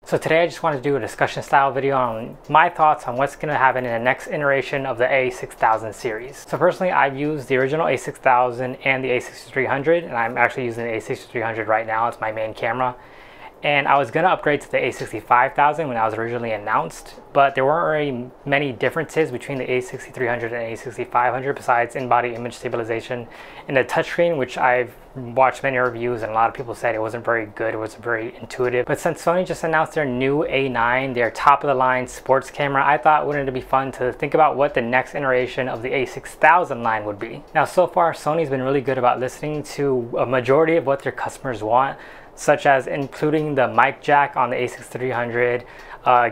So today I just wanted to do a discussion style video on my thoughts on what's going to happen in the next iteration of the a6000 series. So personally, I've used the original a6000 and the a6300, and I'm actually using the a6300 right now. It's my main camera. And I was going to upgrade to the a6500 when I was originally announced, but there weren't really many differences between the a6300 and a6500 besides in-body image stabilization and the touchscreen, which I've watched many reviews and a lot of people said it wasn't very good, it wasn't very intuitive. But since Sony just announced their new A9, their top-of-the-line sports camera, I thought wouldn't it be fun to think about what the next iteration of the a6000 line would be. Now so far, Sony's been really good about listening to a majority of what their customers want, such as including the mic jack on the a6300,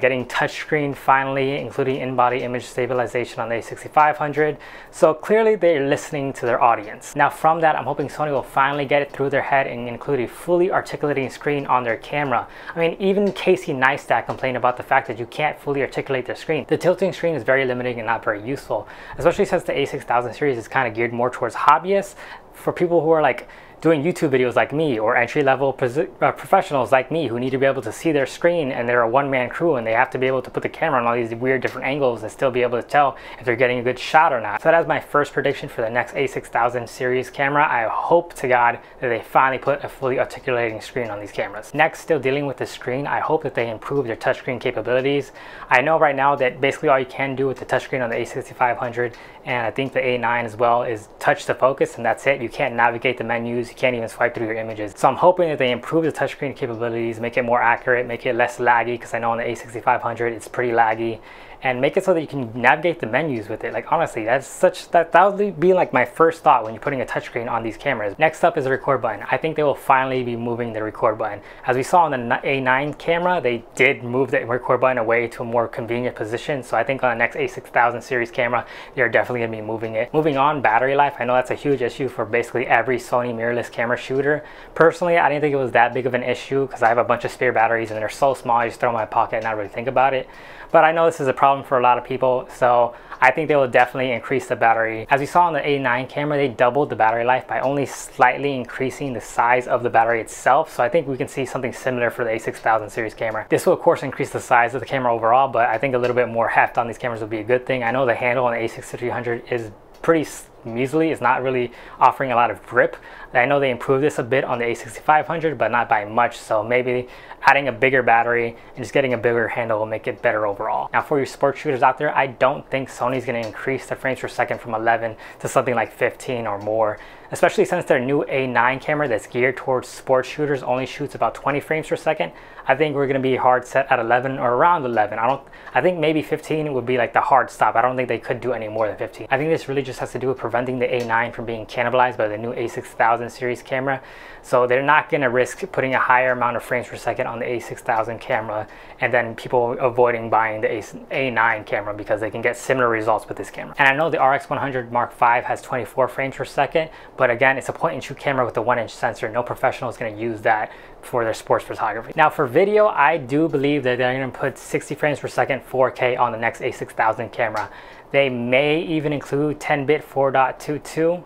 getting touchscreen finally, including in-body image stabilization on the a6500. So clearly they're listening to their audience. Now from that, I'm hoping Sony will finally get it through their head and include a fully articulating screen on their camera. I mean, even Casey Neistat complained about the fact that you can't fully articulate their screen. The tilting screen is very limiting and not very useful, especially since the a6000 series is kind of geared more towards hobbyists, for people who are like doing YouTube videos like me, or entry-level professionals like me who need to be able to see their screen, and they're a one-man crew and they have to be able to put the camera on all these weird different angles and still be able to tell if they're getting a good shot or not. So that's my first prediction for the next a6000 series camera. I hope to God that they finally put a fully articulating screen on these cameras. Next, still dealing with the screen, I hope that they improve their touchscreen capabilities. I know right now that basically all you can do with the touchscreen on the a6500, and I think the A9 as well, is touch to focus, and that's it. You can't navigate the menus, you can't even swipe through your images. So I'm hoping that they improve the touchscreen capabilities, make it more accurate, make it less laggy, because I know on the a6500 it's pretty laggy, and make it so that you can navigate the menus with it. Like honestly, that would be like my first thought when you're putting a touchscreen on these cameras. Next up is the record button. I think they will finally be moving the record button. As we saw on the A9 camera, they did move the record button away to a more convenient position. So I think on the next a6000 series camera, they're definitely gonna be moving it. Moving on, battery life. I know that's a huge issue for basically every Sony mirrorless camera shooter. Personally, I didn't think it was that big of an issue because I have a bunch of spare batteries and they're so small, I just throw them in my pocket and not really think about it. But I know this is a problem for a lot of people, so I think they will definitely increase the battery. As we saw on the A9 camera, they doubled the battery life by only slightly increasing the size of the battery itself. So I think we can see something similar for the a6000 series camera. This will of course increase the size of the camera overall, but I think a little bit more heft on these cameras would be a good thing. I know the handle on the a6300 is pretty measly. It's not really offering a lot of grip. I know they improved this a bit on the a6500, but not by much, so maybe adding a bigger battery and just getting a bigger handle will make it better overall. Now for your sports shooters out there, I don't think Sony's going to increase the frames per second from 11 to something like 15 or more, especially since their new A9 camera that's geared towards sports shooters only shoots about 20 frames per second. I think we're going to be hard set at 11 or around 11. I think maybe 15 would be like the hard stop. I don't think they could do any more than 15. I think this really just has to do with preventing the A9 from being cannibalized by the new a6000 series camera. So they're not going to risk putting a higher amount of frames per second on the a6000 camera and then people avoiding buying the A9 camera because they can get similar results with this camera. And I know the RX100 Mark V has 24 frames per second, but again, it's a point-and-shoot camera with a 1-inch sensor. No professional is going to use that for their sports photography. Now for video, I do believe that they're going to put 60 frames per second 4K on the next a6000 camera. They may even include 10-bit 4.22.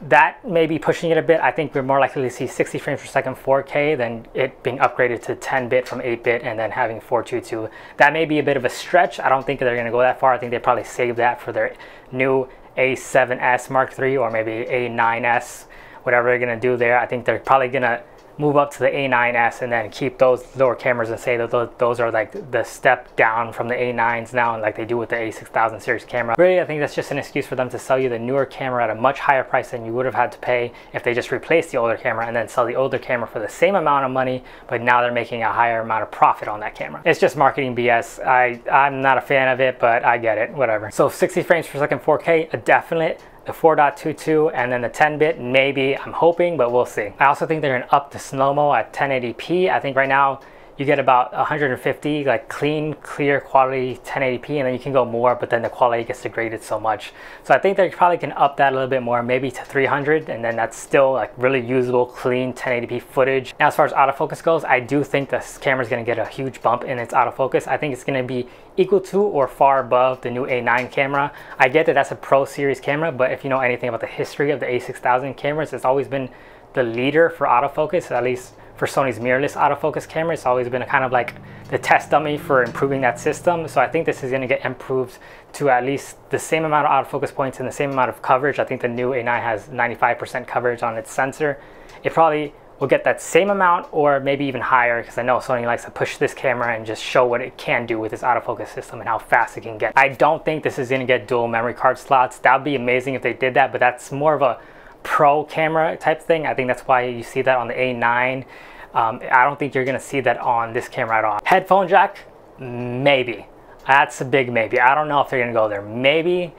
That may be pushing it a bit. I think we're more likely to see 60 frames per second 4K than it being upgraded to 10-bit from 8-bit and then having 422. That may be a bit of a stretch. I don't think they're going to go that far. I think they probably save that for their new A7S Mark III or maybe A9S, whatever they're going to do there. I think they're probably going to move up to the A9S and then keep those lower cameras and say that those are like the step down from the A9s now, like they do with the a6000 series camera. Really, I think that's just an excuse for them to sell you the newer camera at a much higher price than you would have had to pay if they just replaced the older camera, and then sell the older camera for the same amount of money, but now they're making a higher amount of profit on that camera. It's just marketing BS. I'm not a fan of it, but I get it, whatever. So 60 frames per second 4K, a definite. The 4.22 and then the 10-bit, maybe, I'm hoping, but we'll see. I also think they're going to up the slow-mo at 1080p. I think right now you get about 150 like clean, clear quality 1080p, and then you can go more, but then the quality gets degraded so much. So I think they probably can up that a little bit more, maybe to 300, and then that's still like really usable, clean 1080p footage. Now as far as autofocus goes, I do think this camera is going to get a huge bump in its autofocus. I think it's going to be equal to or far above the new A9 camera. I get that that's a Pro Series camera, but if you know anything about the history of the a6000 cameras, it's always been the leader for autofocus, at least for Sony's mirrorless autofocus camera. It's always been a kind of like the test dummy for improving that system. So I think this is going to get improved to at least the same amount of autofocus points and the same amount of coverage. I think the new A9 has 95% coverage on its sensor. It probably will get that same amount or maybe even higher, because I know Sony likes to push this camera and just show what it can do with its autofocus system and how fast it can get. I don't think this is going to get dual memory card slots. That would be amazing if they did that, but that's more of a pro camera type thing. I think that's why you see that on the A9. I don't think you're going to see that on this camera at all. Headphone jack, maybe. That's a big maybe. I don't know if they're going to go there. Maybe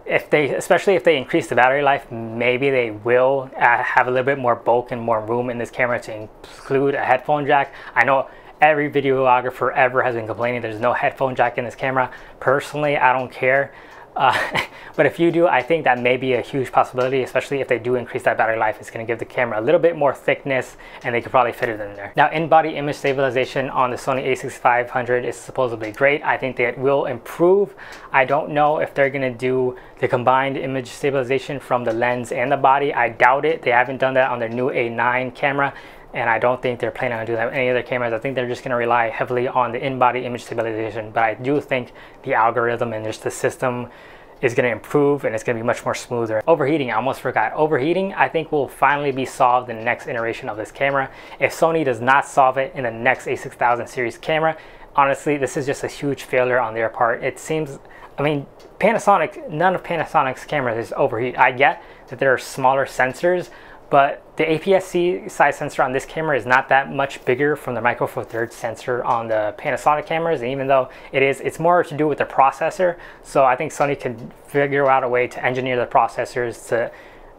if they, especially if they increase the battery life, maybe they will have a little bit more bulk and more room in this camera to include a headphone jack. I know every videographer ever has been complaining there's no headphone jack in this camera. Personally, I don't care. But if you do, I think that may be a huge possibility, especially if they do increase that battery life. It's going to give the camera a little bit more thickness and they could probably fit it in there. Now, in-body image stabilization on the Sony a6500 is supposedly great. I think that it will improve. I don't know if they're going to do the combined image stabilization from the lens and the body. I doubt it. They haven't done that on their new A9 camera, and I don't think they're planning on doing that with any other cameras. I think they're just going to rely heavily on the in-body image stabilization, but I do think the algorithm and just the system is going to improve and it's going to be much more smoother. Overheating, I almost forgot. Overheating, I think, will finally be solved in the next iteration of this camera. If Sony does not solve it in the next a6000 series camera, honestly, this is just a huge failure on their part. It seems, I mean, Panasonic, none of Panasonic's cameras is overheat. I get that there are smaller sensors, but the APS-C size sensor on this camera is not that much bigger from the Micro Four Thirds sensor on the Panasonic cameras. And even though it's more to do with the processor. So I think Sony can figure out a way to engineer the processors to,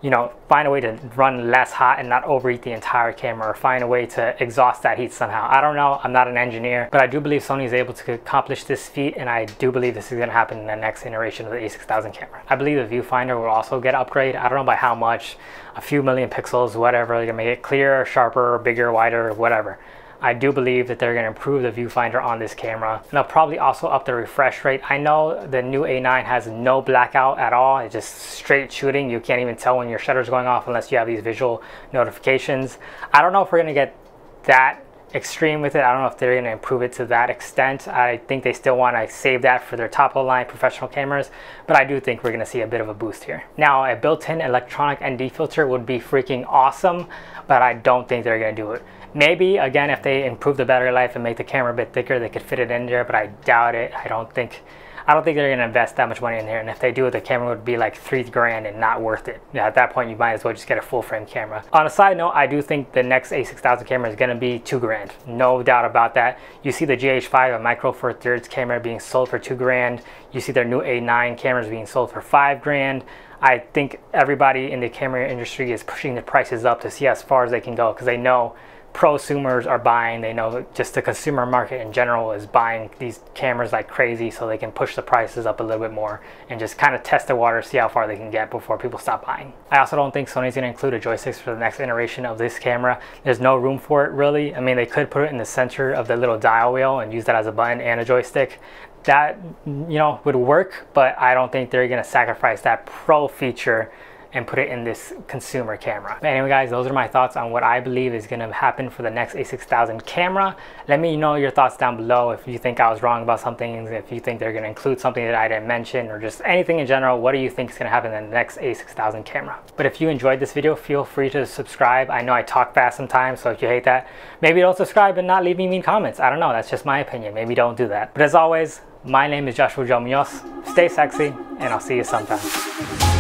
you know, find a way to run less hot and not overheat the entire camera, or find a way to exhaust that heat somehow. I don't know, I'm not an engineer, but I do believe Sony is able to accomplish this feat, and I do believe this is going to happen in the next iteration of the a6000 camera. I believe the viewfinder will also get upgraded. I don't know by how much, a few million pixels, whatever. They're going to make it clearer, sharper, bigger, wider, whatever. I do believe that they're going to improve the viewfinder on this camera. And they'll probably also up the refresh rate. I know the new A9 has no blackout at all. It's just straight shooting. You can't even tell when your shutter's going off unless you have these visual notifications. I don't know if we're going to get that extreme with it. I don't know if they're going to improve it to that extent. I think they still want to save that for their top of the line professional cameras, but I do think we're going to see a bit of a boost here. Now, a built-in electronic ND filter would be freaking awesome, but I don't think they're going to do it. Maybe, again, if they improve the battery life and make the camera a bit thicker, they could fit it in there, but I doubt it. I don't think they're going to invest that much money in here, and if they do it, the camera would be like $3,000 and not worth it. Yeah, at that point, you might as well just get a full frame camera. On a side note, I do think the next a6000 camera is going to be $2,000. No doubt about that. You see the GH5, a Micro Four Thirds camera, being sold for $2,000. You see their new A9 cameras being sold for $5,000. I think everybody in the camera industry is pushing the prices up to see as far as they can go, because they know prosumers are buying. They know just the consumer market in general is buying these cameras like crazy, so they can push the prices up a little bit more and just kind of test the water, see how far they can get before people stop buying. I also don't think Sony's going to include a joystick for the next iteration of this camera. There's no room for it, really. I mean, they could put it in the center of the little dial wheel and use that as a button and a joystick. That, you know, would work, but I don't think they're going to sacrifice that pro feature and put it in this consumer camera. But anyway, guys, those are my thoughts on what I believe is going to happen for the next a6000 camera. Let me know your thoughts down below. If you think I was wrong about something, if you think they're going to include something that I didn't mention, or just anything in general, what do you think is going to happen in the next a6000 camera? But if you enjoyed this video, feel free to subscribe. I know I talk fast sometimes, so if you hate that, maybe don't subscribe and not leave me mean comments. I don't know, that's just my opinion. Maybe don't do that. But as always, my name is Joshua Joe Munoz. Stay sexy, and I'll see you sometime.